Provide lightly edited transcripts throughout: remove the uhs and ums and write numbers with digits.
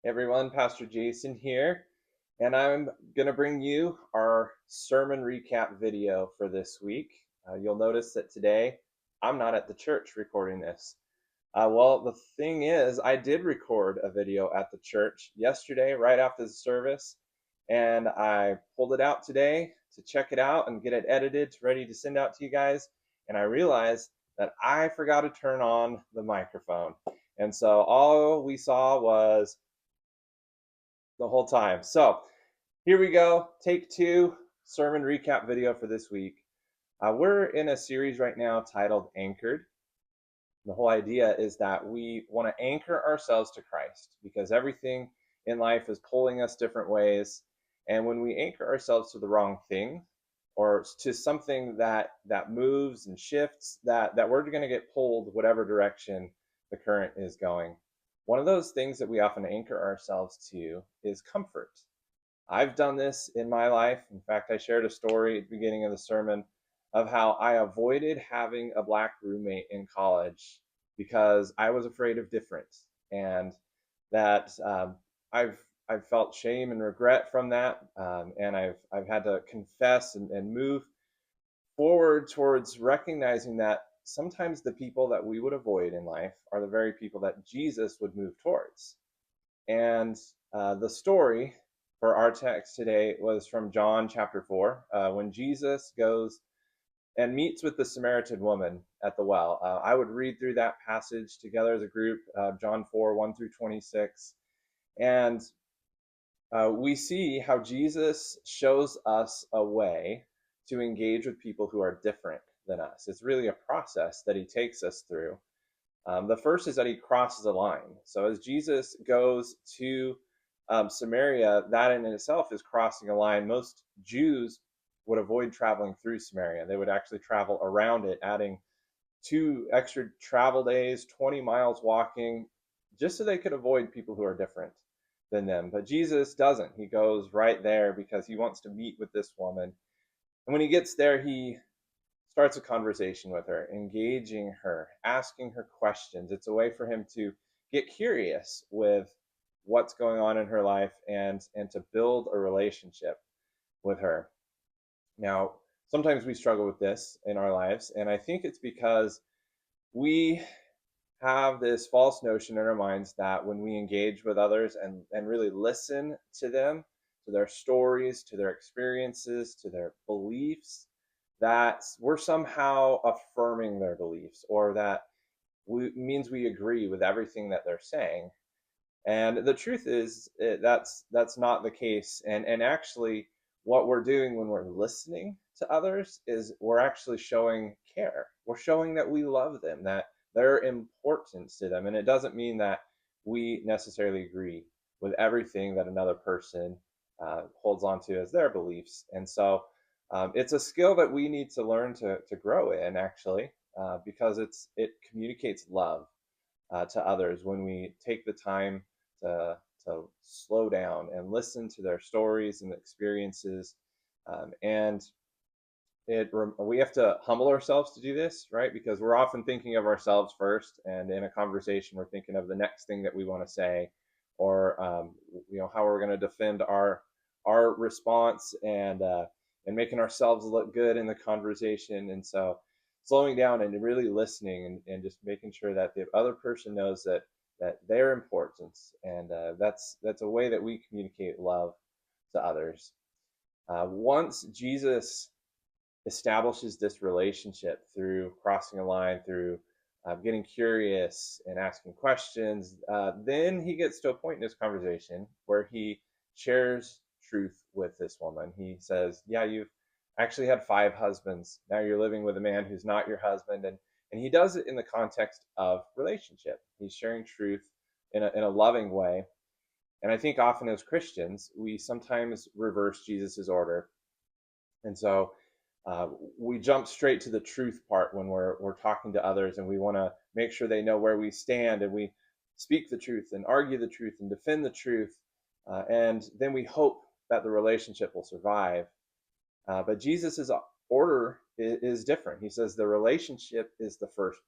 Hey everyone, Pastor Jason here, and I'm going to bring you our sermon recap video for this week. You'll notice that today I'm not at the church recording this. Well, the thing is, I did record a video at the church yesterday, right after the service, and I pulled it out today to check it out and get it edited, ready to send out to you guys. And I realized that I forgot to turn on the microphone. And so all we saw was the whole time. So here we go. Take two sermon recap video for this week. We're in a series right now titled Anchored. The whole idea is that we want to anchor ourselves to Christ because everything in life is pulling us different ways. And when we anchor ourselves to the wrong thing or to something that moves and shifts, that we're going to get pulled whatever direction the current is going. One of those things that we often anchor ourselves to is comfort. I've done this in my life. In fact, I shared a story at the beginning of the sermon of how I avoided having a black roommate in college because I was afraid of difference, and that I've felt shame and regret from that, and I've had to confess and move forward towards recognizing that sometimes the people that we would avoid in life are the very people that Jesus would move towards. And the story for our text today was from John chapter 4, when Jesus goes and meets with the Samaritan woman at the well. I would read through that passage together as a group, John 4, 1 through 26. And we see how Jesus shows us a way to engage with people who are different than us. It's really a process that he takes us through. The first is that he crosses a line. So as Jesus goes to Samaria, that in itself is crossing a line. Most Jews would avoid traveling through Samaria. They would actually travel around it, adding 2 extra travel days, 20 miles walking, just so they could avoid people who are different than them. But Jesus doesn't. He goes right there because he wants to meet with this woman. And when he gets there, he starts a conversation with her, engaging her, asking her questions. It's a way for him to get curious with what's going on in her life and to build a relationship with her. Now, sometimes we struggle with this in our lives, and I think it's because we have this false notion in our minds that when we engage with others and really listen to them, to their stories, to their experiences, to their beliefs, that we're somehow affirming their beliefs or that means we agree with everything that they're saying. And the truth is that's not the case. And actually, what we're doing when we're listening to others is we're actually showing care. We're showing that we love them, that they're important to them. And it doesn't mean that we necessarily agree with everything that another person holds on to as their beliefs. And so it's a skill that we need to learn to grow in, actually, because it communicates love to others when we take the time to slow down and listen to their stories and experiences. And we have to humble ourselves to do this, right? Because we're often thinking of ourselves first, and in a conversation, we're thinking of the next thing that we want to say, or how we're going to defend our response and making ourselves look good in the conversation. And so slowing down and really listening and just making sure that the other person knows that they're important, and that's a way that we communicate love to others. Once Jesus establishes this relationship through crossing a line, through getting curious and asking questions, then he gets to a point in this conversation where he shares truth with this woman. He says, yeah, you've actually had 5 husbands. Now you're living with a man who's not your husband. And he does it in the context of relationship. He's sharing truth in a loving way. And I think often as Christians, we sometimes reverse Jesus's order. And so we jump straight to the truth part when we're talking to others, and we want to make sure they know where we stand, and we speak the truth and argue the truth and defend the truth, and then we hope that the relationship will survive. But Jesus's order is different. He says the relationship is the first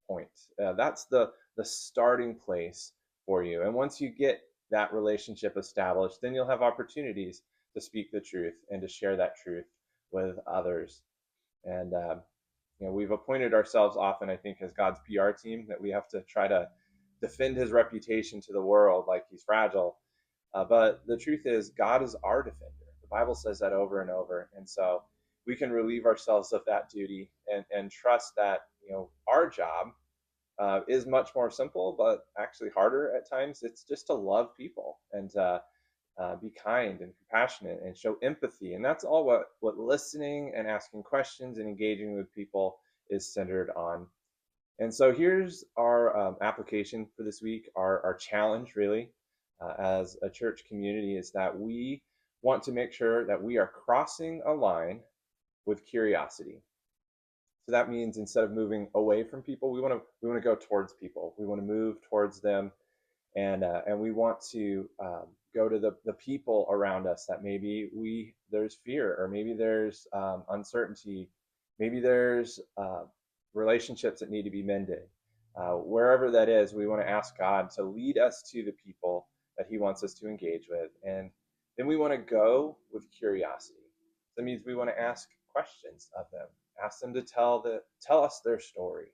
point. That's the starting place for you, and once you get that relationship established, then you'll have opportunities to speak the truth and to share that truth with others. And we've appointed ourselves often, I think, as God's PR team, that we have to try to defend his reputation to the world like he's fragile. But the truth is, God is our defender. The Bible says that over and over. And so we can relieve ourselves of that duty and trust that, our job is much more simple, but actually harder at times. It's just to love people and be kind and compassionate and show empathy. And that's all what listening and asking questions and engaging with people is centered on. And so here's our application for this week, our challenge really as a church community is that we want to make sure that we are crossing a line with curiosity. So that means instead of moving away from people, we want to go towards people. We want to move towards them, and we want to go to the people around us that maybe there's fear, or maybe there's uncertainty, maybe there's relationships that need to be mended. Wherever that is, we want to ask God to lead us to the people that He wants us to engage with, and then we want to go with curiosity. That means we want to ask questions of them, ask them to tell us their story,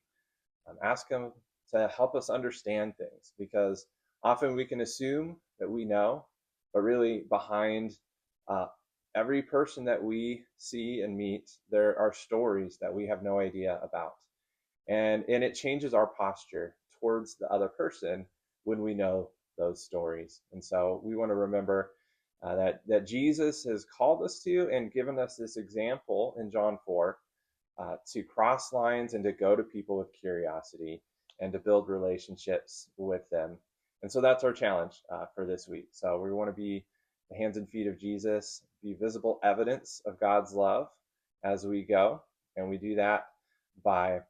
ask them to help us understand things, because often we can assume that we know, but really behind every person that we see and meet, there are stories that we have no idea about. And it changes our posture towards the other person when we know those stories. And so we want to remember that Jesus has called us to and given us this example in John 4 to cross lines and to go to people with curiosity and to build relationships with them. And so that's our challenge for this week. So we want to be the hands and feet of Jesus, be visible evidence of God's love as we go. And we do that by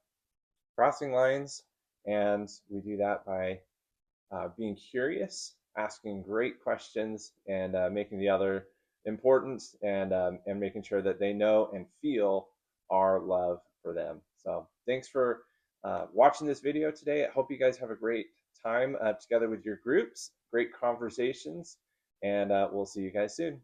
crossing lines, and we do that by being curious, asking great questions, and making the other important, and making sure that they know and feel our love for them. So thanks for watching this video today. I hope you guys have a great time together with your groups, great conversations, and we'll see you guys soon.